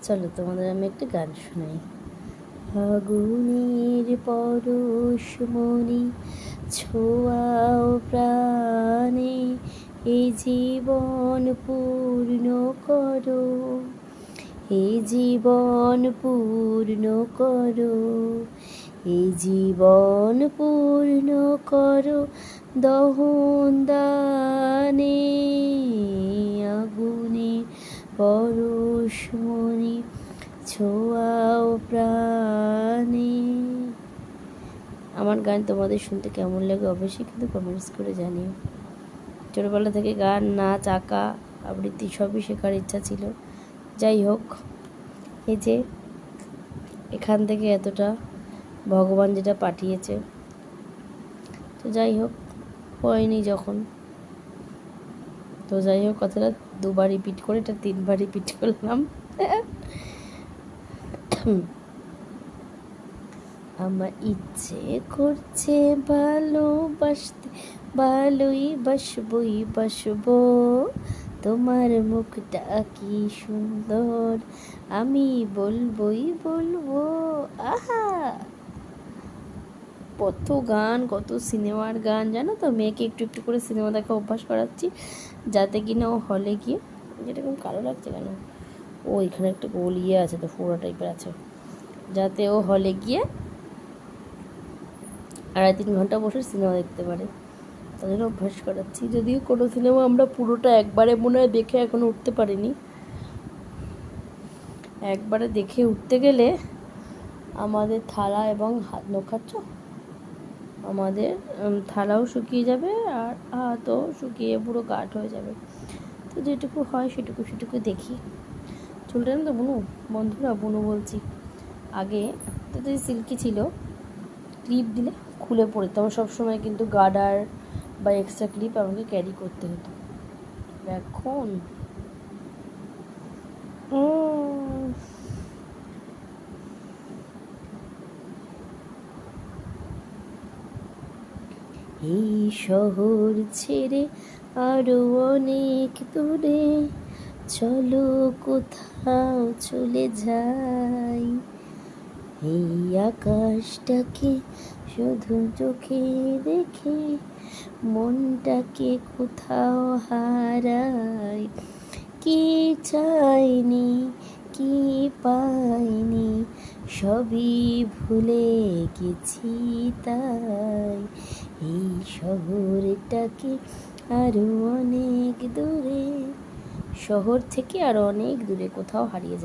চলো তোমাদের আমি একটা গান শোনাই। আগুনের পরশ মনি ছোঁয়াও প্রাণে, এই জীবন পূর্ণ করো, এই জীবন পূর্ণ করো, এই জীবন পূর্ণ করো দহন দানে। আগুনে পরশ মনি ছোঁয়াও প্রাণে। আমার গান তোমাদের শুনতে কেমন লাগে অবশ্যই কিন্তু কমেন্টস করে জানিও। ছোটোবেলা থেকে গান, নাচ, আঁকা, আবৃত্তি সবই শেখার ইচ্ছা ছিল। যাই হোক, এই যে এখান থেকে এতটা ভগবান যেটা পাঠিয়েছে, তো যাই হোক, হয়নি যখন, তো যাই হোক, কথাটা দুবার রিপিট করে এটা তিনবার রিপিট করলাম। আমার ইচ্ছে করছে ভালোবাসতে, ভালোই বাসবই বাসবো, তোমার মুখটা কি সুন্দর আমি বলবই বলবো। আহা, কত গান, কত সিনেমার গান জানো তো। মেয়েকে একটু একটু করে সিনেমা দেখা অভ্যাস করাচ্ছি, যাতে কিনা ও হলে গিয়ে, যেরকম কালো লাগছে কেন, ও এখানে একটা গোল ইয়ে আছে তো, ফোড়া টাইপের আছে, যাতে ও হলে গিয়ে 2.5-3 ঘন্টা বসে সিনেমা দেখতে পারে, তাদের অভ্যাস করাচ্ছি। যদিও কোনো সিনেমা আমরা পুরোটা একবারে মনে হয় দেখে এখনও উঠতে পারিনি। একবারে দেখে উঠতে গেলে আমাদের থালা এবং হাত, নখ খাচ্ছ, আমাদের থালাও শুকিয়ে যাবে আর হাতও শুকিয়ে পুরো গাঢ় হয়ে যাবে। তো যেটুকু হয় সেটুকু দেখি। চুলটা না তো বুনু, বন্ধুরা বুনু বলছি, আগে তো সিল্কি ছিল, ক্লিপ দিলে খুলে পড়তো। আমার সবসময় কিন্তু গার্ডার বা এক্সট্রা ক্লিপ আমাকে ক্যারি করতে হতো। এখন এই শহর ছেড়ে আরো অনেক দূরে চলো কোথাও চলে যাই, এই আকাশটাকে শুধু চোখে দেখে মনটাকে কোথাও হারাই। কি চাইনি, কি পাইনি, সবই ভুলে গেছি তাই, এই শহরটাকে আরো অনেক দূরে, শহর থেকে আরো অনেক দূরে কোথাও হারিয়ে যাই।